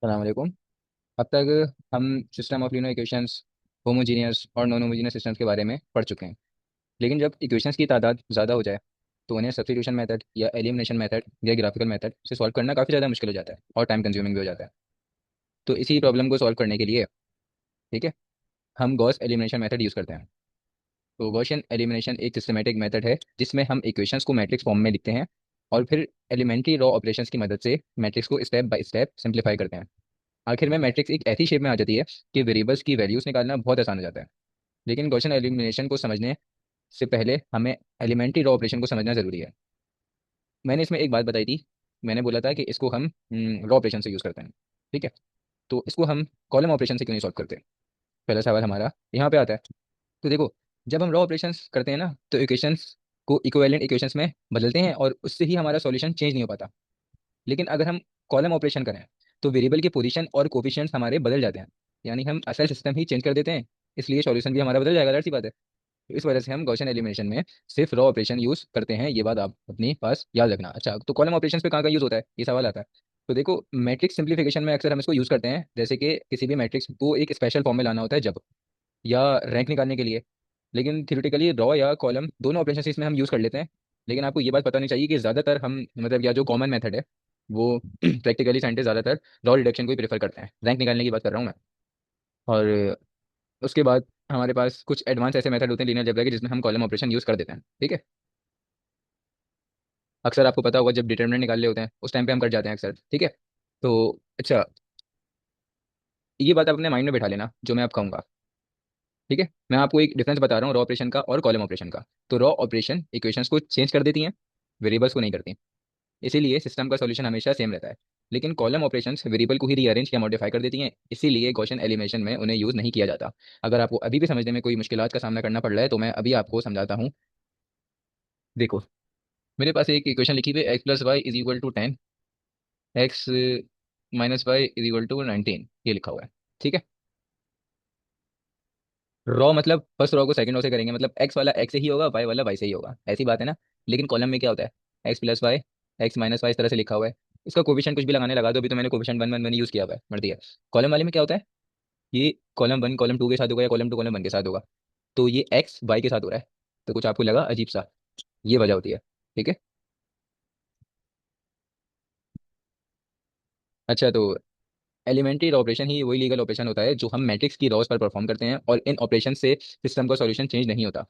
अस्सलाम वालेकुम। अब तक हम system of linear equations, homogeneous और नॉन होमोजीनियस सिस्टम्स के बारे में पढ़ चुके हैं। लेकिन जब इक्वेशंस की तादाद ज़्यादा हो जाए तो उन्हें सब्स्टिट्यूशन मेथड या एलिमिनेशन मेथड या ग्राफिकल मेथड से सॉल्व करना काफ़ी ज़्यादा मुश्किल हो जाता है और टाइम कंज्यूमिंग भी हो जाता है। तो इसी प्रॉब्लम को सॉल्व करने के लिए, ठीक है, हम गॉस एलिमिनेशन मेथड यूज़ करते हैं। तो गॉसियन एलिमिनेशन एक सिस्टमेटिक मेथड है जिसमें हम इक्वेशंस को मैट्रिक्स फॉर्म में लिखते हैं और फिर एलिमेंट्री रॉ ऑपरेशंस की मदद से मैट्रिक्स को स्टेप बाय स्टेप सिंप्लीफाई करते हैं। आखिर में मैट्रिक्स एक ऐसी शेप में आ जाती है कि वेरिएबल्स की वैल्यूज निकालना बहुत आसान हो जाता है। लेकिन गॉसियन एलिमिनेशन को समझने से पहले हमें एलिमेंट्री रॉ ऑपरेशन को समझना जरूरी है। मैंने इसमें एक बात बताई थी। मैंने बोला था कि इसको हम रॉ ऑपरेशन से यूज़ करते हैं, ठीक है। तो इसको हम कॉलम ऑपरेशन से क्यों नहीं सॉल्व करते? पहला सवाल हमारा यहाँ पे आता है। तो देखो, जब हम रॉ ऑपरेशंस करते हैं ना तो इक्वेशंस को इक्विवेलेंट इक्वेशंस में बदलते हैं और उससे ही हमारा सॉल्यूशन चेंज नहीं हो पाता। लेकिन अगर हम कॉलम ऑपरेशन करें तो वेरिएबल की पोजीशन और कोफिशिएंट्स हमारे बदल जाते हैं। यानी हम असल सिस्टम ही चेंज कर देते हैं, इसलिए सॉल्यूशन भी हमारा बदल जाएगा, ज़ाहिर सी बात है। तो इस वजह से हम गॉसियन एलिमिनेशन में सिर्फ रॉ ऑपरेशन यूज करते हैं, ये बात आप अपने पास याद रखना। अच्छा, तो कॉलम ऑपरेशन पे कहाँ कहाँ यूज होता है, ये सवाल आता है। तो देखो, मैट्रिक्स सिंप्लीफिकेशन में अक्सर हम इसको यूज करते हैं, जैसे कि किसी भी मैट्रिक्स को एक स्पेशल फॉर्म में लाना होता है जब, या रैंक निकालने के लिए। लेकिन थ्योरेटिकली रॉ या कॉलम दोनों ऑपरेशन इसमें हम यूज कर लेते हैं। लेकिन आपको ये बात पता नहीं चाहिए कि ज़्यादातर हम, मतलब या जो कॉमन मेथड है वो प्रैक्टिकली साइंटिस्ट ज़्यादातर रॉ रिडक्शन को ही प्रेफर करते हैं। रैंक निकालने की बात कर रहा हूँ मैं। और उसके बाद हमारे पास कुछ एडवांस ऐसे मेथड होते हैं लीनियर अलजेब्रा के जिसमें हम कॉलम ऑपरेशन यूज़ कर देते हैं, ठीक है। अक्सर आपको पता होगा जब डिटर्मिनेंट निकालने होते हैं उस टाइम पे हम कर जाते हैं अक्सर, ठीक है। तो अच्छा, ये बात आप अपने माइंड में बैठा लेना जो मैं आप कहूँगा, ठीक है। मैं आपको एक डिफरेंस बता रहा हूँ रॉ ऑपरेशन का और कॉलम ऑपरेशन का। तो रॉ ऑपरेशन इक्वेशंस को चेंज कर देती हैं, वेरिएबल्स को नहीं करती। इसीलिए सिस्टम का सॉल्यूशन हमेशा सेम रहता है। लेकिन कॉलम ऑपरेशंस वेरिएबल को ही रीअरेंज या मॉडिफाई कर देती हैं, इसीलिए गॉसियन एलिमिनेशन में उन्हें यूज़ नहीं किया जाता। अगर आपको अभी भी समझने में कोई मुश्किलात का सामना करना पड़ रहा है तो मैं अभी आपको समझाता हूँ। देखो, मेरे पास एक इक्वेशन लिखी हुई है, x plus y is equal to 10, x minus y is equal to 19, ये लिखा हुआ है, ठीक है। रॉ मतलब फर्स्ट रॉ को सेकंड रॉ से करेंगे, मतलब एक्स वाला एक्स से ही होगा, वाई वाला वाई से ही होगा, ऐसी बात है ना। लेकिन कॉलम में क्या होता है, x plus y, x minus y, इस तरह से लिखा हुआ है। इसका कोफिशिएंट कुछ भी लगाने लगा दो, अभी तो मैंने coefficient one one one use किया हुआ है, मर दिया। कॉलम वाले में क्या होता है, ये कॉलम वन कॉलम टू के साथ होगा या कॉलम टू कॉलम वन के साथ होगा। तो ये एक्स वाई के साथ हो रहा है, तो कुछ आपको लगा अजीब सा, ये वजह होती है, ठीक है। अच्छा, तो एलिमेंट्री ऑपरेशन ही वही लीगल ऑपरेशन होता है जो हम मैट्रिक्स की रॉस पर परफॉर्म करते हैं, और इन ऑपरेशन से सिस्टम का सॉल्यूशन चेंज नहीं होता।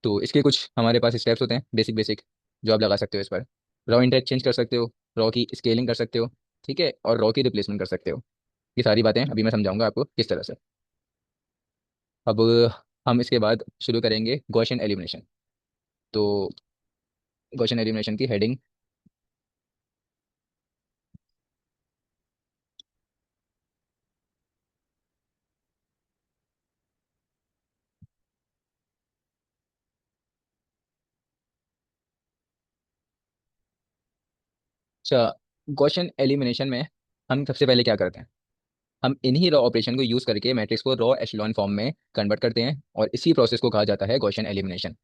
तो इसके कुछ हमारे पास स्टेप्स होते हैं बेसिक बेसिक, जो आप लगा सकते हो इस पर। रॉ इंडेक्स चेंज कर सकते हो, रॉ की स्केलिंग कर सकते हो, ठीक है, और रॉ की रिप्लेसमेंट कर सकते हो। ये सारी बातें अभी मैं समझाऊंगा आपको किस तरह से। अब हम इसके बाद शुरू करेंगे गॉसियन एलिमिनेशन। तो गॉसियन एलिमिनेशन की हेडिंग। अच्छा, गॉसियन एलिमिनेशन में हम सबसे पहले क्या करते हैं, हम इन्हीं रॉ ऑपरेशन को यूज करके मैट्रिक्स को रॉ एशेलॉन फॉर्म में कन्वर्ट करते हैं, और इसी प्रोसेस को कहा जाता है गॉसियन एलिमिनेशन।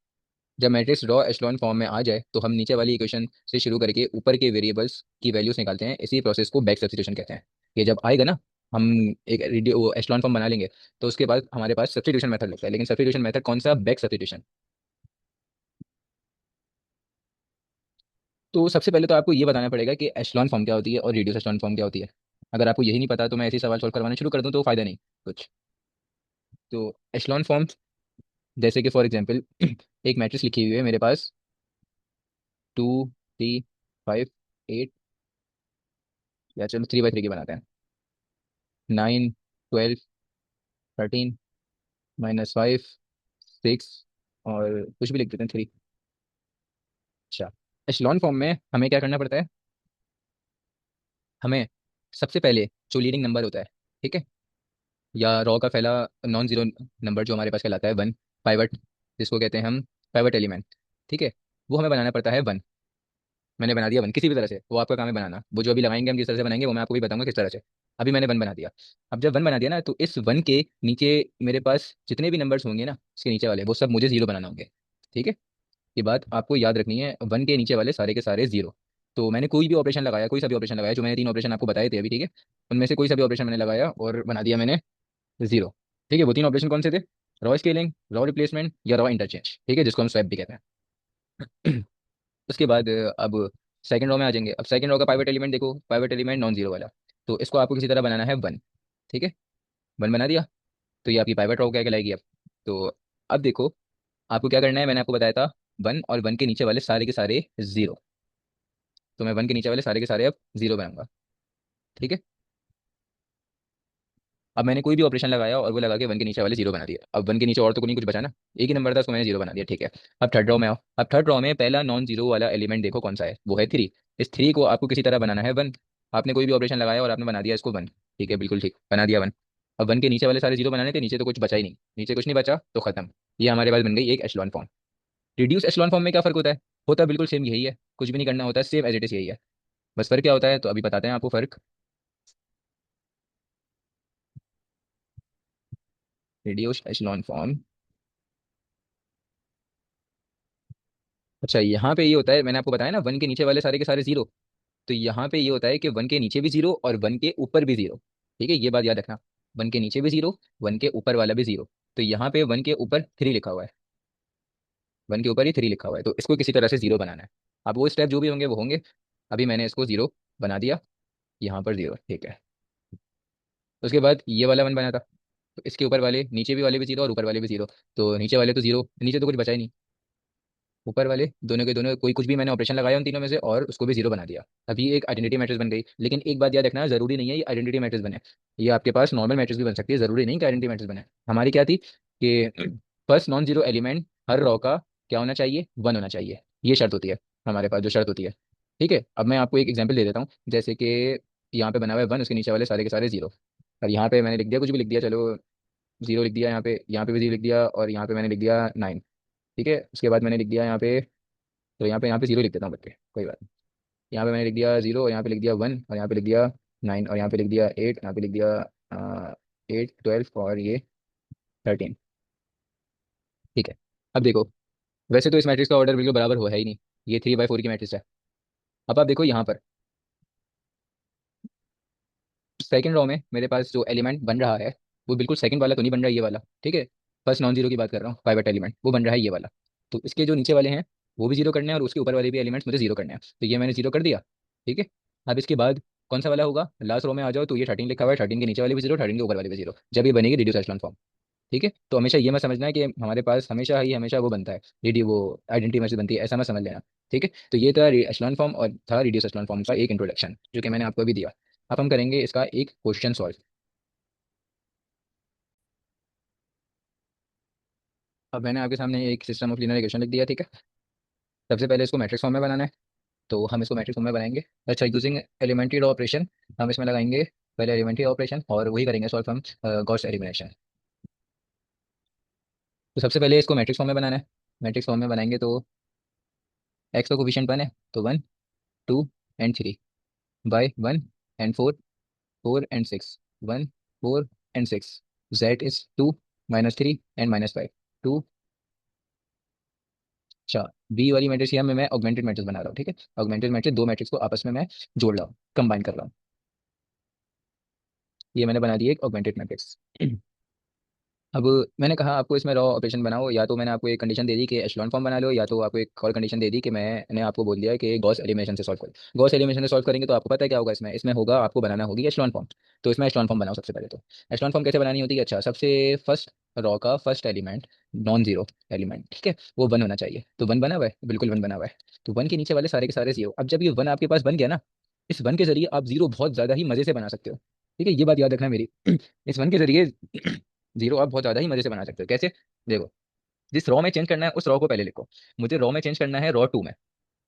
जब मैट्रिक्स रॉ एशेलॉन फॉर्म में आ जाए तो हम नीचे वाली इक्वेशन से शुरू करके ऊपर के वेरिएबल्स की वैल्यूज निकालते हैं, इसी प्रोसेस को बैक सब्स्टिट्यूशन कहते हैं। ये जब आएगा ना, हम एक एशेलॉन फॉर्म बना लेंगे, तो उसके बाद हमारे पास सब्स्टिट्यूशन मेथड लगता है। लेकिन सब्स्टिट्यूशन मेथड कौन सा, बैक सब्स्टिट्यूशन। तो सबसे पहले तो आपको ये बताना पड़ेगा कि एशेलॉन फॉर्म क्या होती है और रिड्यूस एशेलॉन फॉर्म क्या होती है। अगर आपको यही नहीं पता तो मैं ऐसे ही सवाल सॉल्व करवाना शुरू कर दूं तो फायदा नहीं कुछ। तो एशेलॉन फॉर्म, जैसे कि फॉर एग्जांपल एक मैट्रिक्स लिखी हुई है मेरे पास, 2 3 5 8, या चलो 3 बाई 3 की बनाते हैं, 9 12 13 -5 6, और कुछ भी लिख देते हैं 3। अच्छा, एशेलॉन फॉर्म में हमें क्या करना पड़ता है, हमें सबसे पहले जो लीडिंग नंबर होता है, ठीक है, या रॉ का पहला नॉन जीरो नंबर जो हमारे पास कहलाता है 1, पाइवट, जिसको कहते हैं हम पाइवट एलिमेंट, ठीक है, वो हमें बनाना पड़ता है 1। मैंने बना दिया 1 किसी भी तरह से, वो आपका काम है बनाना। वो जो अभी लगाएंगे हम जिस तरह से बनाएंगे वो मैं आपको भी बताऊंगा किस तरह से। अभी मैंने 1 बना दिया। अब जब 1 बना दिया ना, तो इस 1 के नीचे मेरे पास जितने भी नंबर्स होंगे ना, इसके नीचे वाले, वो सब मुझे जीरो बनाना होंगे, ठीक है। ये बात आपको याद रखनी है, 1 के नीचे वाले सारे के सारे जीरो। तो मैंने कोई भी ऑपरेशन लगाया, कोई सा भी ऑपरेशन लगाया, जो मैंने 3 ऑपरेशन आपको बताए थे अभी, ठीक है, उनमें से कोई सा भी ऑपरेशन मैंने लगाया और बना दिया मैंने जीरो। ठीक है, वो 3 ऑपरेशन कौन से थे? रॉ स्केलिंग, रॉ रिप्लेसमेंट या रॉ इंटरचेंज, ठीक है, जिसको हम स्वैप भी कहते हैं। उसके बाद अब सेकंड रॉ में आ जाएंगे। अब सेकंड रॉ का पाइवट एलिमेंट देखो, पाइवट एलिमेंट नॉन जीरो वाला, तो इसको आपको किसी तरह बनाना है वन। ठीक है, वन बना दिया, तो ये आपकी पाइवट रॉ क्या कहलाएगी अब। तो अब देखो, आपको क्या करना है, मैंने आपको बताया था वन, और वन के नीचे वाले सारे के सारे जीरो। तो मैं वन के नीचे वाले सारे के सारे अब जीरो बनाऊंगा। ठीक है, अब मैंने कोई भी ऑपरेशन लगाया और वो लगा के वन के नीचे वाले जीरो बना दिया। अब वन के नीचे और तो कोई नहीं कुछ बचा ना, एक ही नंबर था, उसको मैंने जीरो बना दिया। ठीक है, अब थर्ड रॉ में आओ। अब थर्ड रॉ में पहला नॉन जीरो वाला एलिमेंट देखो कौन सा है, वो है थ्री। इस थ्री को आपको किसी तरह बनाना है वन। आपने कोई भी ऑपरेशन लगाया और आपने बना दिया इसको वन। ठीक है, बिल्कुल ठीक, बना दिया वन। अब वन के नीचे वाले सारे जीरो बनाने थे, नीचे तो कुछ बचा ही नहीं, नीचे कुछ नहीं बचा तो खत्म। ये हमारे पास बन गई एक echelon form. Reduce echelon form में क्या फर्क होता है? होता है बिल्कुल सेम यही है, कुछ भी नहीं करना होता है, सेम एज इट इज यही है। बस फर्क क्या होता है, तो अभी बताते हैं आपको फर्क। रिड्यूस एशलॉन फॉर्म, अच्छा यहाँ पे ये होता है, मैंने आपको बताया ना वन के नीचे वाले सारे के सारे जीरो, तो यहाँ पे ये होता है कि वन के नीचे भी जीरो और वन के ऊपर भी जीरो। ठीक है, ये बात याद रखना, वन के नीचे भी जीरो, वन के ऊपर वाला भी जीरो। तो यहाँ पे वन के ऊपर थ्री लिखा हुआ है, वन के ऊपर ही थ्री लिखा हुआ है, तो इसको किसी तरह से जीरो बनाना है। अब वो स्टेप जो भी होंगे वो होंगे। अभी मैंने इसको जीरो बना दिया, यहाँ पर जीरो। ठीक है, उसके बाद ये वाला वन बना था, तो इसके ऊपर वाले, नीचे भी वाले भी जीरो और ऊपर वाले भी जीरो। तो नीचे वाले तो जीरो, नीचे तो कुछ बचा ही नहीं। ऊपर वाले दोनों के दोनों, कोई कुछ भी मैंने ऑपरेशन लगाया उन तीनों में से और उसको भी जीरो बना दिया। अभी एक आइडेंटिटी मैट्रिक्स बन गई। लेकिन एक बात याद रखना, जरूरी नहीं है ये आइडेंटिटी मैट्रिक्स बने, ये आपके पास नॉर्मल मैट्रिक्स भी बन सकती है, जरूरी नहीं कि आइडेंटिटी मैट्रिक्स बने। हमारी क्या थी कि फर्स्ट नॉन जीरो एलिमेंट हर रॉ का क्या होना चाहिए, वन होना चाहिए, ये शर्त होती है हमारे पास, जो शर्त होती है। ठीक है, अब मैं आपको एक एग्जाम्पल दे देता हूँ, जैसे कि यहाँ पे बना हुआ है वन, उसके नीचे वाले सारे के सारे जीरो। और यहाँ पे मैंने लिख दिया, कुछ भी लिख दिया, चलो जीरो लिख दिया, यहाँ पे भी जीरो लिख दिया, और यहाँ पे मैंने लिख दिया नाइन। ठीक है, उसके बाद मैंने लिख दिया यहाँ पे, तो यहाँ पे जीरो लिख देता हूँ बच्चे, कोई बात नहीं। यहाँ पे मैंने लिख दिया जीरो, और यहाँ पे लिख दिया वन, और यहाँ पे लिख दिया नाइन, और यहाँ पे लिख दिया एट, यहाँ पे लिख दिया एट, ट्वेल्व, और ये 13। ठीक है, अब देखो, वैसे तो इस मैट्रिक्स का ऑर्डर बिल्कुल बराबर हुआ है ही नहीं, ये 3/4 की मैट्रिक्स है। अब आप देखो यहाँ पर सेकंड रो में मेरे पास जो एलिमेंट बन रहा है, वो बिल्कुल सेकंड वाला तो नहीं बन रहा है, ये वाला। ठीक है, फर्स्ट नॉन जीरो की बात कर रहा हूँ, पाइवट एलिमेंट वो बन रहा है ये वाला। तो इसके जो नीचे वाले हैं वो भी जीरो करने हैं, और उसके ऊपर वाले भी एलिमेंट्स मुझे जीरो करने हैं, तो ये मैंने जीरो कर दिया। ठीक है, अब इसके बाद कौन सा वाला होगा, लास्ट रो में आ जाओ, तो ये 13 लिखा हुआ है, 13 के नीचे वाले भी जीरो, 13 के ऊपर वाले भी जीरो, जब ये बनेगी रिड्यूस एशेलॉन फॉर्म। ठीक है, तो हमेशा ये मत समझना है कि हमारे पास हमेशा ही हमेशा वो बनता है, रेडी वो आइडेंटिटी मैसेज बनती है, ऐसा मत समझ लेना। ठीक है, तो ये था एशेलॉन फॉर्म और था रिड्यूस एशेलॉन फॉर्म का एक इंट्रोडक्शन, जो कि मैंने आपको अभी दिया। अब हम करेंगे इसका एक क्वेश्चन सॉल्व। अब मैंने आपके सामने एक सिस्टम ऑफ लीनियर इक्वेशन लिख दिया। ठीक है, सबसे पहले इसको मैट्रिक्स फॉर्म में बनाना है, तो हम इसको मैट्रिक्स फॉर्म में बनाएंगे। अच्छा, यूजिंग एलिमेंट्री ऑपरेशन हम इसमें लगाएंगे पहले एलिमेंट्री ऑपरेशन, और वही करेंगे सॉल्व हम गॉस एलिमिनेशन। तो सबसे पहले इसको मैट्रिक्स फॉर्म में बनाना है। मैट्रिक्स फॉर्म में बनाएंगे तो एक्स का कोफिशिएंट वन है, तो one, two and three, by one and four, four and six, one, four and six, z is two, minus three and minus five, two. अच्छा, B वाली मैट्रिक्स यहाँ में मैं ऑगमेंटेड मैट्रिक्स बना रहा हूँ। ठीक है, ऑगमेंटेड मैट्रिक्स, दो मैट्रिक्स को आपस में मैं जोड़ रहा हूँ, कंबाइन कर रहा हूँ। ये मैंने बना दी एक ऑगमेंटेड मैट्रिक्स। अब मैंने कहा आपको इसमें रॉ ऑपरेशन बनाओ, या तो मैंने आपको एक कंडीशन दे दी कि एशेलॉन फॉर्म बना लो, या तो आपको एक और कंडीशन दे दी कि मैंने आपको बोल दिया कि गॉस एलिमिनेशन से सॉल्व करो। गॉस एलिमिनेशन से सॉल्व करेंगे तो आपको पता है क्या होगा, इसमें इसमें होगा, आपको बनाना होगी एशेलॉन फॉर्म। तो इसमें एशेलॉन फॉर्म बनाओ सबसे पहले। तो एशेलॉन फॉर्म कैसे बनानी होती है, अच्छा, सबसे फर्स्ट रॉ का first element non zero element, ठीक है, वो वन होना चाहिए। तो वन बना हुआ है, बिल्कुल वन बना हुआ है। तो वन के नीचे वाले सारे के सारे जीरो। अब जब ये वन आपके पास बन गया ना, इस वन के जरिए आप जीरो बहुत ज्यादा ही मजे से बना सकते हो। ठीक है, ये बात याद रखना है मेरी। इस वन के जरिए जीरो आप बहुत ज्यादा ही मजे से बना सकते हो। कैसे? देखो, जिस रॉ में चेंज करना है उस रॉ को पहले लिखो। मुझे रॉ में चेंज करना है रॉ टू में,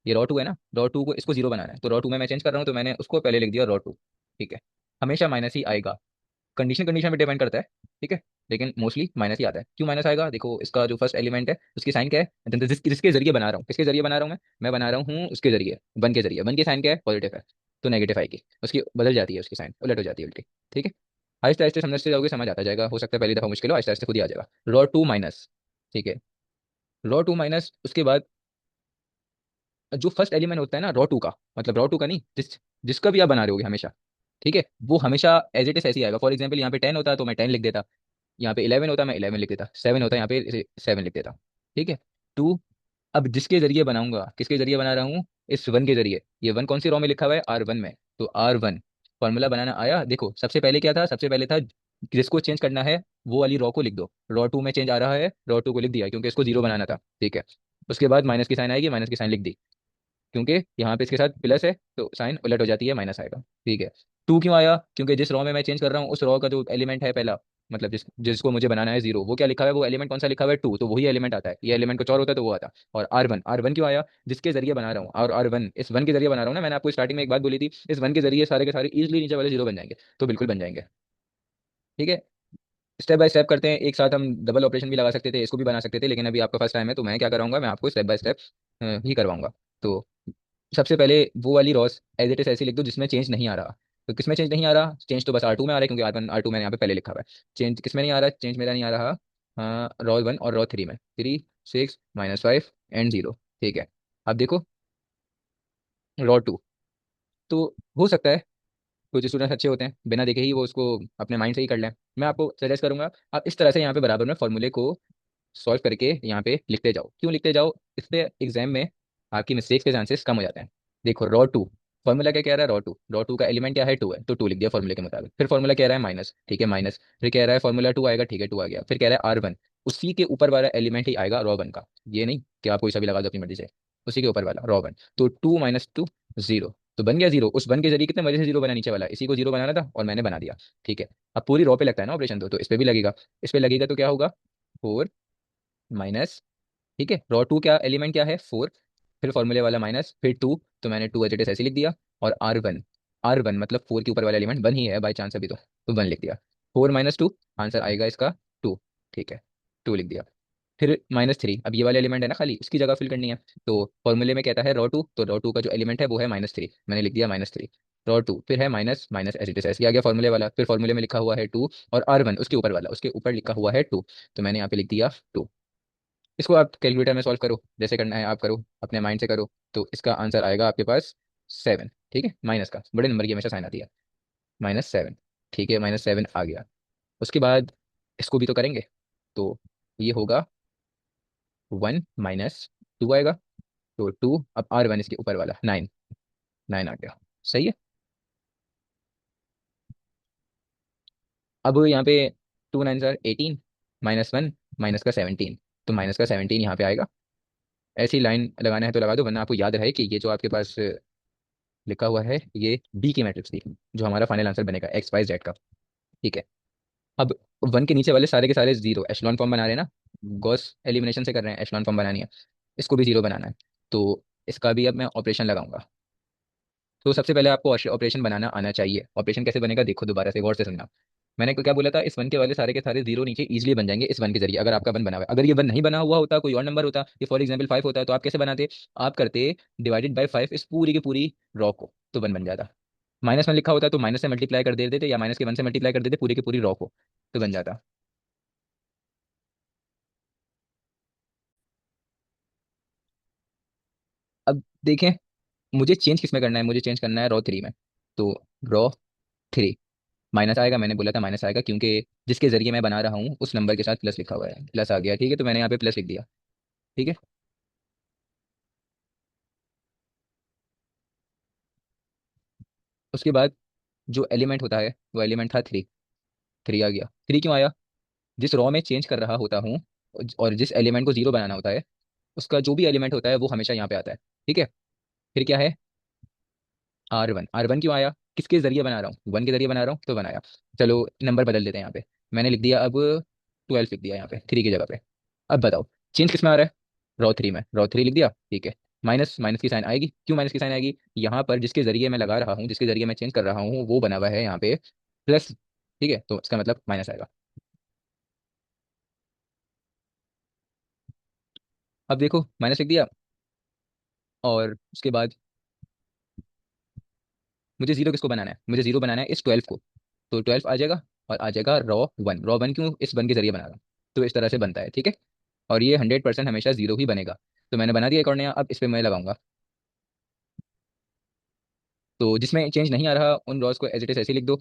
ये रॉ टू है ना, रॉ टू को इसको जीरो बनाना है, तो रॉ टू में मैं चेंज कर रहा हूँ, तो मैंने उसको पहले लिख दिया रॉ टू। ठीक है, हमेशा माइनस ही आएगा, कंडीशन कंडीशन पे डिपेंड करता है। ठीक है, लेकिन मोस्टली माइनस ही आता है। क्यों माइनस आएगा, देखो इसका जो फर्स्ट एलिमेंट है उसकी साइन क्या है, जिसके जरिए बना रहा हूँ, किसके जरिए बना रहा हूँ मैं बना रहा हूँ उसके जरिए, वन के जरिए। वन की साइन क्या है, पॉजिटिव है, तो नेगेटिव आएगी, उसकी बदल जाती है, उसकी साइन उलट हो जाती है, उल्टी। ठीक है, आहिस्ते आहिस्ते समझते जाओगे, समझ आता जाएगा, हो सकता है पहली दफा मुश्किल हो, आहिस्ते आहिस्ते खुद ही आ जाएगा। रॉ टू माइनस, ठीक है, रॉ टू माइनस, उसके बाद जो फर्स्ट एलिमेंट होता है ना रॉ 2 का, मतलब रॉ 2 का नहीं, जिसका भी आप बना रहे होगे हमेशा, ठीक है, वो हमेशा एज इट इज ऐसे ही आएगा। फॉर एग्जाम्पल यहाँ पे 10 होता है तो मैं 10 लिख देता, यहाँ पे 11 होता है मैं 11 लिख देता, 7 होता है यहाँ पे 7 लिख देता, ठीक है। टू, अब जिसके जरिए बनाऊंगा, किसके जरिए बना रहा हूँ, इस वन के जरिए। ये वन कौन सी रॉ में लिखा हुआ है, R1 में। तो R1 फॉर्मूला बनाना आया, देखो सबसे पहले क्या था, सबसे पहले था जिसको चेंज करना है वो वाली रॉ को लिख दो। रॉ 2 में चेंज आ रहा है, रॉ 2 को लिख दिया क्योंकि इसको जीरो बनाना था, ठीक है। उसके बाद माइनस की साइन आएगी, माइनस की साइन लिख दी क्योंकि यहाँ पे इसके साथ प्लस है तो साइन उलट हो जाती है, माइनस आएगा, ठीक है। टू क्यों आया, क्योंकि जिस रॉ में मैं चेंज कर रहा हूँ उस रॉ का जो एलिमेंट है पहला, मतलब जिसको मुझे बनाना है जीरो, वो क्या लिखा हुआ है, वो एलिमेंट कौन सा लिखा हुआ है 2, तो वही एलिमेंट आता है। ये एलिमेंट कुछ और होता है तो वो आता। और R1 क्यों आया, जिसके जरिए बना रहा हूँ, और R1 इस वन के जरिए बना रहा हूँ ना, मैंने आपको स्टार्टिंग में एक बात बोली थी, इस वन के जरिए सारे के सारे इजिली नीचे वाले जीरो बन जाएंगे, तो बिल्कुल बन जाएंगे, ठीक है। स्टेप बाय स्टेप करते हैं, एक साथ हम डबल ऑपरेशन भी लगा सकते थे, इसको भी बना सकते थे, लेकिन अभी आपका फर्स्ट टाइम है तो मैं क्या कराऊंगा, मैं आपको स्टेप बाय स्टेप ही करवाऊंगा। तो सबसे पहले वो वाली रॉस एज इट इज ऐसी लिख दो जिसमें चेंज नहीं आ रहा। तो किसमें चेंज नहीं आ रहा, चेंज तो बस R2 में आ रहा है क्योंकि R1 R2 मैंने यहाँ पे पहले लिखा हुआ है। चेंज किसमें नहीं आ रहा, चेंज मेरा नहीं आ रहा, हाँ, रॉ 1 और रॉ 3 में, 3 6 -5 एंड 0, ठीक है। अब देखो रॉ 2, तो हो सकता है कुछ स्टूडेंट्स अच्छे होते हैं बिना देखे ही वो उसको अपने माइंड से ही कर लें। मैं आपको सजेस्ट करूंगा आप इस तरह से यहाँ पे बराबर में फॉर्मूले को सॉल्व करके यहाँ पे लिखते जाओ। क्यों लिखते जाओ, इससे एग्जाम में आपकी मिस्टेक्स के चांसेस कम हो जाते हैं। देखो रॉ 2, फॉर्मूला क्या कह रहा है, रॉ टू का एलिमेंट क्या है, 2 है तो 2 लिख दिया फॉर्मूले के मुताबिक। फिर फॉर्मूला कह रहा है माइनस, ठीक है माइनस। फिर कह रहा है फॉर्मूला 2 आएगा, ठीक है 2 आ गया। फिर कह रहा है R1, उसी के ऊपर वाला एलिमेंट ही आएगा रॉ 1 का, ये नहीं कि आप कोई सा भी लगा दो अपनी मर्जी से, उसी के ऊपर वाला रॉ 1। तो 2 - 2 0, तो बन गया जीरो। उस वन के जरिए कितने मजे से जीरो बना नीचे वाला, इसी को जीरो बनाना था और मैंने बना दिया, ठीक है। अब पूरी रॉ पे लगता है ना ऑपरेशन, तो इस पे भी लगेगा। इस पे लगेगा तो क्या होगा, 4 माइनस, ठीक है, रॉ 2 क्या एलिमेंट क्या है 4, फिर फॉर्मूले वाला माइनस, फिर 2, तो मैंने 2 एज इट इज ऐसे लिख दिया। और R1 मतलब 4 के ऊपर वाला एलिमेंट 1 ही है बाई चांस अभी तो 1 लिख दिया। 4 - 2 आंसर आएगा इसका 2, ठीक है, 2 लिख दिया। फिर -3, अब ये वाला एलिमेंट है ना खाली, इसकी जगह फिल करनी है। तो फॉर्मूले में कहता है रॉ 2, तो रॉ 2 का जो एलिमेंट है वो है -3, मैंने लिख दिया -3 रॉ 2। फिर है minus minus as it is ऐसे ही आ गया फॉर्मूले वाला। फिर फॉर्मूले में लिखा हुआ है 2, और R1 उसके ऊपर वाला, उसके ऊपर लिखा हुआ है 2, तो मैंने यहाँ पे लिख दिया 2। इसको आप कैलकुलेटर में सॉल्व करो, जैसे करना है आप करो, अपने माइंड से करो, तो इसका आंसर आएगा आपके पास 7, ठीक है। माइनस का बड़े नंबर की हमेशा साइन आती है, -7, ठीक है, -7 आ गया। उसके बाद इसको भी तो करेंगे, तो ये होगा 1 - 2 आएगा, तो 2, अब R1 इसके ऊपर वाला 9, 9 आ गया, सही है। अब यहाँ पे 2 9 सर 18, -1 माइनस का 17, तो माइनस का 17 यहाँ पे आएगा। ऐसी लाइन लगाना है तो लगा दो, वरना आपको याद रहे कि ये जो आपके पास लिखा हुआ है ये बी की मैट्रिक्स थी, जो हमारा फाइनल आंसर बनेगा XYZ का, ठीक है। अब 1 के नीचे वाले सारे के सारे जीरो एशलॉन फॉर्म बना रहे हैं ना, गॉस एलिमिनेशन से कर रहे हैं, एशलॉन फॉर्म बनानी है, इसको भी जीरो बनाना है। तो इसका भी अब मैं ऑपरेशन लगाऊंगा। तो सबसे पहले आपको ऑपरेशन बनाना आना चाहिए। ऑपरेशन कैसे बनेगा देखो, दोबारा से गौर से सुनना। मैंने क्या बोला था, इस वन के वाले सारे के सारे जीरो नीचे इजीली बन जाएंगे इस वन के जरिए, अगर आपका वन बना हुआ है। अगर ये वन नहीं बना हुआ होता, कोई और नंबर होता, ये फॉर एग्जाम्पल 5 होता है, तो आप कैसे बनाते, आप करते डिवाइडेड बाई 5 इस पूरी की पूरी रॉ को, तो वन बन जाता। -1 लिखा होता तो माइनस से मल्टीप्लाई कर दे देते, या -1 से मल्टीप्लाई कर देते पूरी की पूरी रॉ को, तो बन जाता। अब देखें, मुझे चेंज किस में करना है, मुझे चेंज करना है रॉ 3 में। तो रॉ 3 माइनस आएगा, मैंने बोला था माइनस आएगा क्योंकि जिसके जरिए मैं बना रहा हूँ उस नंबर के साथ प्लस लिखा हुआ है, प्लस आ गया, ठीक है, तो मैंने यहाँ पे प्लस लिख दिया, ठीक है। उसके बाद जो एलिमेंट होता है वो एलिमेंट था 3, 3 आ गया। 3 क्यों आया, जिस रॉ में चेंज कर रहा होता हूँ और जिस एलिमेंट को जीरो बनाना होता है, उसका जो भी एलिमेंट होता है वो हमेशा यहाँ पे आता है, ठीक है। फिर क्या है, R1 क्यों आया, किसके जरिए बना रहा हूँ, 1 के जरिए बना रहा हूँ तो बनाया। चलो नंबर बदल देते हैं यहाँ पे, मैंने लिख दिया अब 12 लिख दिया यहाँ पे 3 की जगह पे। अब बताओ चेंज किस में आ रहा है, रॉ 3 में, रॉ 3 लिख दिया, ठीक है। माइनस माइनस की साइन आएगी, क्यों माइनस की साइन आएगी, यहाँ पर जिसके जरिए मैं लगा रहा हूँ, जिसके जरिए मैं चेंज कर रहा हूँ वो बना हुआ है यहाँ पे प्लस, ठीक है, तो इसका मतलब माइनस आएगा। अब देखो माइनस लिख दिया, और उसके बाद मुझे जीरो किसको बनाना है, मुझे जीरो बनाना है इस 12 को, तो 12 आ जाएगा, और आ जाएगा रॉ 1, रॉ 1 क्यों, इस 1 के जरिए बना रहा हूँ, तो इस तरह से बनता है, ठीक है। और ये 100% हमेशा जीरो ही बनेगा। तो मैंने बना दिया एक और नया, अब इस पर मैं लगाऊंगा तो जिसमें चेंज नहीं आ रहा उन रॉस को एज इट इज ऐसे ही लिख दो।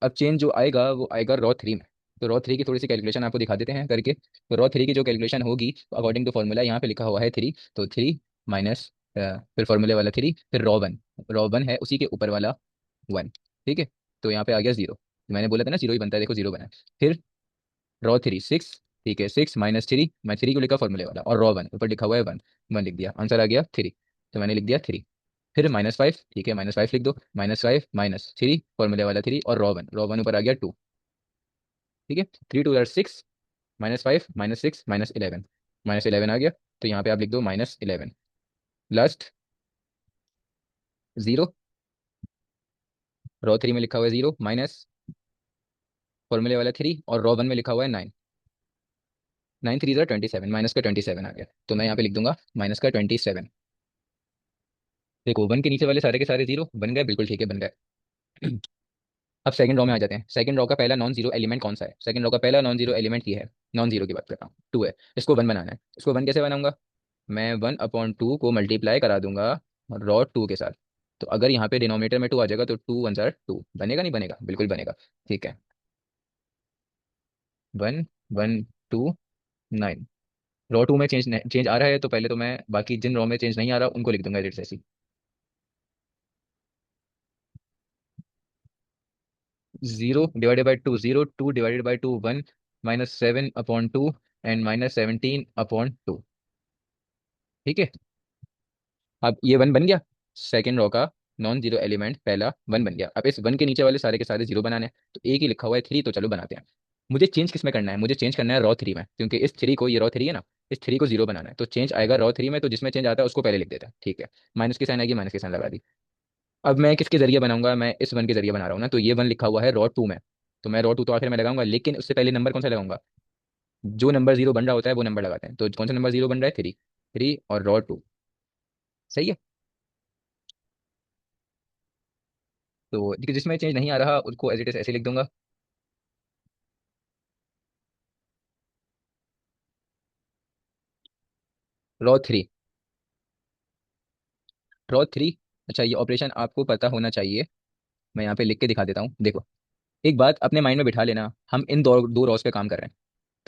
अब चेंज जो आएगा वो आएगा रॉ थ्री में। तो रॉ थ्री की थोड़ी सी कैलकुलेशन आपको दिखा देते हैं करके। तो रॉ थ्री की जो कैलकुलेशन होगी अकॉर्डिंग टू फॉर्मूला यहाँ पे लिखा हुआ है थ्री, तो थ्री माइनस फिर फॉर्मूले वाला थ्री, फिर रॉ वन। रॉ वन है उसी के ऊपर वाला वन। ठीक है। तो यहाँ पे आ गया जीरो। मैंने बोला था ना जीरो ही बनता है, देखो जीरो बना है। फिर रॉ थ्री सिक्स। ठीक है, सिक्स माइनस थ्री, मैं थ्री को लिखा फॉर्मूले वाला, और रॉ वन ऊपर लिखा हुआ है वन। वन लिख दिया, आंसर आ गया थ्री। तो मैंने लिख दिया थ्री। फिर माइनस फाइव। ठीक है, माइनस फाइव लिख दो, माइनस फाइव माइनस थ्री फॉर्मूले वाला थ्री, और रॉ वन, रॉ वन ऊपर आ गया टू। ठीक है, three two are six, minus five minus six minus eleven, minus eleven आ गया। तो यहाँ पे आप लिख दो minus eleven. Last zero, row three में लिखा हुआ है जीरो माइनस फॉर्मूले वाला थ्री, और रॉ वन में लिखा हुआ है नाइन। नाइन थ्री जर ट्वेंटी सेवन, माइनस का ट्वेंटी सेवन आ गया। तो मैं यहाँ पे लिख दूंगा माइनस का ट्वेंटी सेवन। देखो वन के नीचे वाले सारे के सारे जीरो बन गए, बिल्कुल ठीक है, बन गए। अब सेकंड रो में आ जाते हैं। सेकंड रो का पहला नॉन जीरो एलिमेंट कौन सा है? सेकंड रो का पहला नॉन जीरो एलिमेंट ये है। नॉन जीरो की बात कर रहा हूँ, टू है। इसको वन बनाना है। इसको वन कैसे बनाऊंगा? मैं वन अपॉन टू को मल्टीप्लाई करा दूंगा रॉ टू के साथ। तो अगर यहाँ पे डिनोमिनेटर में टू आ जाएगा तो टू वन जार टू, बनेगा नहीं बनेगा? बिल्कुल बनेगा। ठीक है, one one two nine. Row two में चेंज चेंज आ रहा है, तो पहले तो मैं बाकी जिन रॉ में चेंज नहीं आ रहा उनको लिख दूंगा एडिट से। Zero divided by two zero, two divided by two one, minus seven upon two, and minus seventeen upon two. ठीक है, अब ये वन बन गया। सेकेंड रो का नॉन जीरो एलिमेंट पहला वन बन गया। अब इस वन के नीचे वाले सारे के सारे जीरो बनाने हैं, तो एक ही लिखा हुआ है थ्री, तो चलो बनाते हैं। मुझे चेंज किस में करना है? मुझे चेंज करना है रॉ थ्री में, क्योंकि इस थ्री को, ये रॉ थ्री है ना, इस थ्री को जीरो बनाना है, तो चेंज आएगा रॉ थ्री में। तो जिसमें चेंज आता है उसको पहले लिख देते हैं। ठीक है, माइनस की साइन आएगी, माइनस की साइन लगा दी। अब मैं किसके जरिए बनाऊंगा? मैं इस वन के जरिए बना रहा हूँ ना, तो ये वन लिखा हुआ है रॉ टू में। तो मैं रॉ टू तो आखिर में लगाऊंगा, लेकिन उससे पहले नंबर कौन सा लगाऊंगा? जो नंबर जीरो बन रहा होता है वो नंबर लगाते हैं। तो कौन सा नंबर जीरो बन रहा है? थ्री। थ्री और रॉ टू। सही है। तो जिसमें चेंज नहीं आ रहा उसको एज इट इज ऐसे लिख दूंगा। Raw three. Raw three. अच्छा, ये ऑपरेशन आपको पता होना चाहिए। मैं यहाँ पे लिख के दिखा देता हूँ, देखो। एक बात अपने माइंड में बिठा लेना, हम इन दो दो रॉस पे काम कर रहे हैं।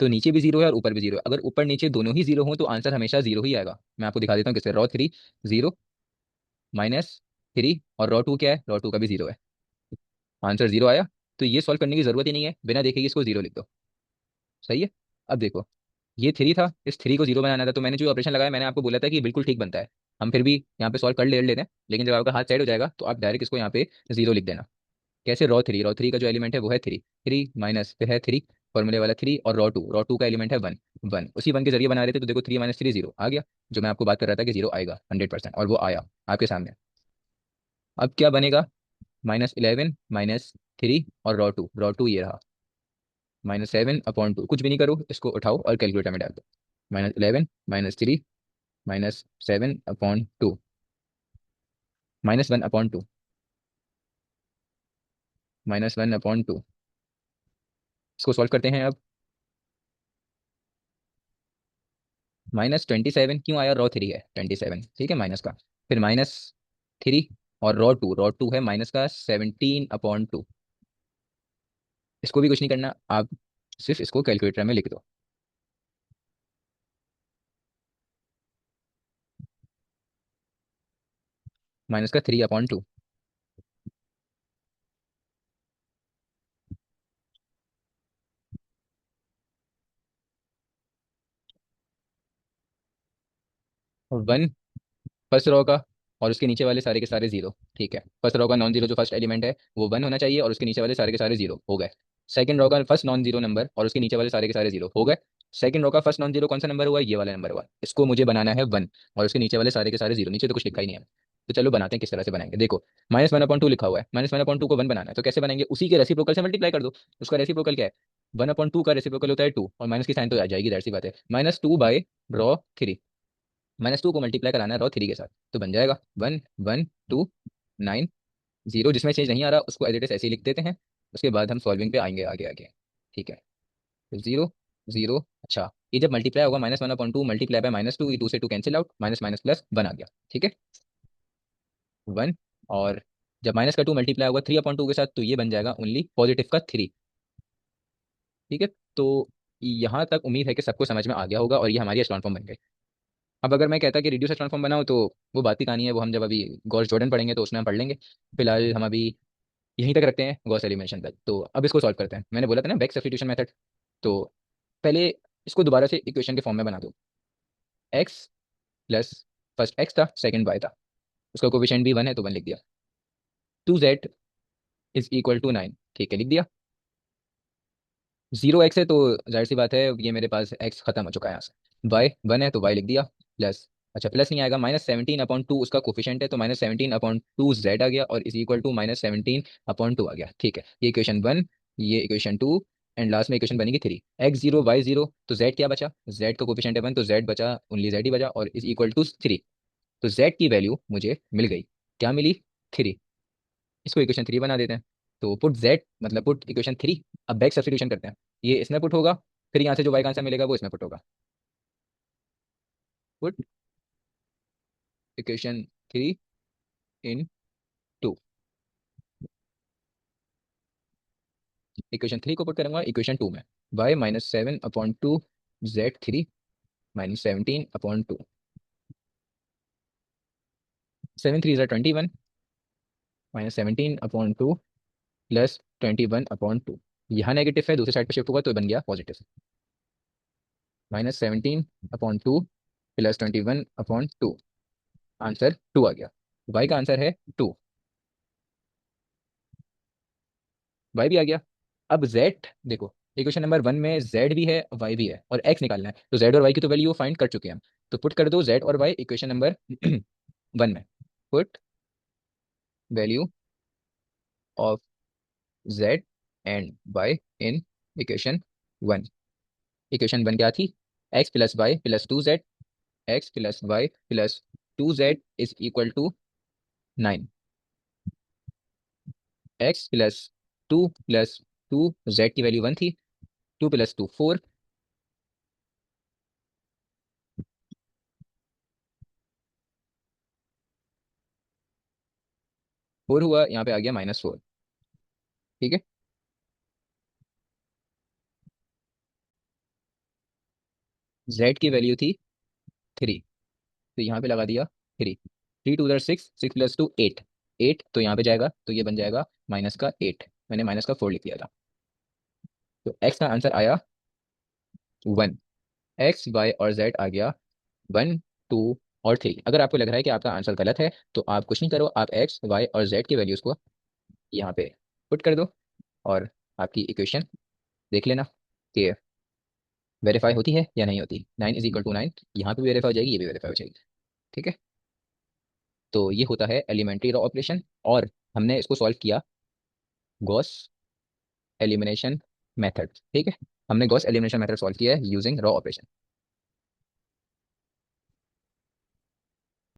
तो नीचे भी जीरो है और ऊपर भी जीरो है। अगर ऊपर नीचे दोनों ही जीरो हो तो आंसर हमेशा जीरो ही आएगा। मैं आपको दिखा देता हूँ किससे। Raw three zero minus three, और रॉ टू क्या है? रॉ टू का भी जीरो है, आंसर जीरो आया। तो ये सॉल्व करने की जरूरत ही नहीं है, बिना देखे ही इसको जीरो लिख दो। सही है। अब देखो, ये थ्री था, इस थ्री को जीरो बनाना था, तो मैंने जो ऑपरेशन लगाया मैंने आपको बोला था कि बिल्कुल ठीक बनता है। हम फिर भी यहाँ पे सॉल्व कर ले लेते हैं, लेकिन जब आपका हाथ साइड हो जाएगा तो आप डायरेक्ट इसको यहाँ पे जीरो लिख देना। कैसे? रॉ थ्री, रॉ थ्री का जो एलिमेंट है वो है थ्री। थ्री माइनस फिर है थ्री फॉर्मूले वाला थ्री, और रॉ टू, रॉ टू का एलिमेंट है वन। वन उसी वन के जरिए बना रहे थे, तो देखो थ्री माइनस थ्री जीरो आ गया। जो मैं आपको बात कर रहा था कि जीरो आएगा 100%, और वो आया आपके सामने। अब क्या बनेगा? माइनस इलेवन माइनस थ्री, और रॉ टू, रॉ टू ये रहा माइनस सेवन अपॉन टू। कुछ भी नहीं करो, इसको उठाओ और कैलकुलेटर में डाल दो। Minus eleven minus three minus seven upon two, minus one upon two, minus one upon two. इसको सॉल्व करते हैं अब। माइनस ट्वेंटी सेवन क्यों आया? रॉ थ्री है ट्वेंटी सेवन, ठीक है, माइनस का। फिर माइनस थ्री, और रॉ टू, रॉ टू है माइनस का सेवनटीन अपॉन टू। इसको भी कुछ नहीं करना, आप सिर्फ इसको कैलकुलेटर में लिख दो। माइनस का three upon two. One first row का, और उसके नीचे वाले सारे के सारे जीरो। ठीक है, फर्स्ट रो का नॉन जीरो जो फर्स्ट एलिमेंट है वो वन होना चाहिए, और उसके नीचे वाले सारे के सारे जीरो हो गए। सेकंड रो का फर्स्ट नॉन जीरो नंबर और उसके नीचे वाले सारे के सारे जीरो हो गए। सेकंड रो का फर्स्ट नॉन जीरो कौन सा नंबर हुआ? ये वाला नंबर हुआ। इसको मुझे बनाना है वन, और उसके नीचे वाले सारे के सारे जीरो। नीचे तो कुछ लिखा ही नहीं है। तो चलो बनाते हैं, किस तरह से बनाएंगे, देखो। माइनस वन अपॉइंट टू लिखा हुआ है, माइनस वन अपॉइंट टू को वन बनाना है, तो कैसे बनाएंगे? उसी के रेसिप्रोकल से मल्टीप्लाई कर दो। उसका रेसिप्रोकल क्या है? वन अपॉइंट टू का रेसिप्रोकल होता है टू, और माइनस की साइन तो आ जाएगी, दैट सी बात है। Minus two by row three, minus two को मल्टीप्लाई कराना है रॉ थ्री के साथ, तो बन जाएगा one one two nine zero. जिसमें चेंज नहीं आ रहा उसको एज इट इज ऐसे ही लिख देते हैं। उसके बाद हम सॉल्विंग पे आएंगे आगे आगे। ठीक है। Zero zero. अच्छा, ये जब मल्टीप्लाई होगा -1/2 मल्टीप्लाई बाय -2, ये 2 से 2 cancel out, minus minus plus 1 आ गया। ठीक है, 1। और जब माइनस का 2 मल्टीप्लाई होगा 3/2 के साथ, तो ये बन जाएगा ओनली पॉजिटिव का 3। ठीक है, तो यहाँ तक उम्मीद है कि सबको समझ में आ गया होगा और ये हमारी एशलॉन फॉर्म बन गई। अब अगर मैं कहता कि रिड्यूस एशलॉन फॉर्म बनाओ, तो वो बात की कहानी है, वो हम जब अभी गॉस जॉर्डन पढ़ेंगे तो उसमें हम पढ़ लेंगे। फिलहाल हम अभी यहीं तक रखते हैं गॉस एलिमिनेशन तक। तो अब इसको सॉल्व करते हैं। मैंने बोला था ना बैक सब्स्टिट्यूशन मेथड। तो पहले इसको दोबारा से इक्वेशन के फॉर्म में बना दो। एक्स प्लस, फर्स्ट एक्स था, सेकंड वाई था, उसका कोफिशिएंट भी 1 है तो 1 लिख दिया। 2z इज इक्वल टू 9, ठीक है, लिख दिया। 0 एक्स है तो जाहिर सी बात है ये मेरे पास एक्स खत्म हो चुका है यहाँ से। वाई 1 है तो वाई लिख दिया। प्लस, अच्छा प्लस नहीं आएगा, -17/2 उसका कोफिशिएंट है तो -17/2 z आ गया और इज इक्वल टू -17/2 आ गया। ठीक है, ये इक्वेशन 1, ये इक्वेशन 2, एंड लास्ट में इक्वेशन बनेगी 3। x0 y0, तो z क्या बचा, z का कोफिशिएंट है 1 तो z बचा, ओनली z ही बचा और इज इक्वल टू 3। तो z की वैल्यू मुझे मिल गई, क्या मिली, 3। इसको इक्वेशन 3 बना देते हैं। तो पुट जेड मतलब पुट इक्वेशन 3। अब बैक सब्स्टिट्यूशन करते हैं, ये इसमें पुट होगा, फिर यहाँ से जो वाई का आंसर मिलेगा वो इसमें पुट होगा। पुट इक्वेशन 3 इन 2। इक्वेशन 3 को पुट करूंगा इक्वेशन 2 में। Y -7/2 z3 -17/2। 7 3 = 21, -17/2 प्लस 21/2। यहाँ नेगेटिव है, दूसरी साइड पर शिफ्ट होगा तो बन गया पॉजिटिव। -17/2 प्लस 21/2, आंसर 2 आ गया। वाई का आंसर है 2। वाई भी आ गया। अब जेड देखो, इक्वेशन नंबर 1 में जेड भी है वाई भी है और एक्स निकालना है, तो जेड और वाई की तो वैल्यू फाइंड कर चुके हैं हम। तो पुट कर दो जेड और वाई इक्वेशन नंबर 1 में। Put value of z and y in equation 1। Equation 1 क्या थी, x + y + 2z, x + y + 2z is equal to 9। x + 2 + 2, z की वैल्यू 1 थी, 2 + 2 4, 4 हुआ, यहाँ पे आ गया -4। ठीक है, z की वैल्यू थी 3, तो यहाँ पे लगा दिया 3। 3 × 2 = 6, 6 + 2 8, 8 तो यहाँ पे जाएगा तो ये बन जाएगा -8। मैंने -4 लिख दिया था। तो x का आंसर आया 1। एक्स वाई और z आ गया 1, 2 और 3। अगर आपको लग रहा है कि आपका आंसर गलत है तो आप कुछ नहीं करो, आप एक्स वाई और z की वैल्यूज़ को यहाँ पे पुट कर दो और आपकी इक्वेशन देख लेना कि वेरीफाई होती है या नहीं होती। 9 = 9, यहाँ पे भी वेरीफाई हो जाएगी, ये भी वेरीफाई हो जाएगी। ठीक है, तो ये होता है एलिमेंट्री रॉ ऑपरेशन और हमने इसको सॉल्व किया गॉस एलिमिनेशन मेथड। ठीक है, हमने गॉस एलिमिनेशन मेथड सॉल्व किया है यूजिंग रॉ ऑपरेशन।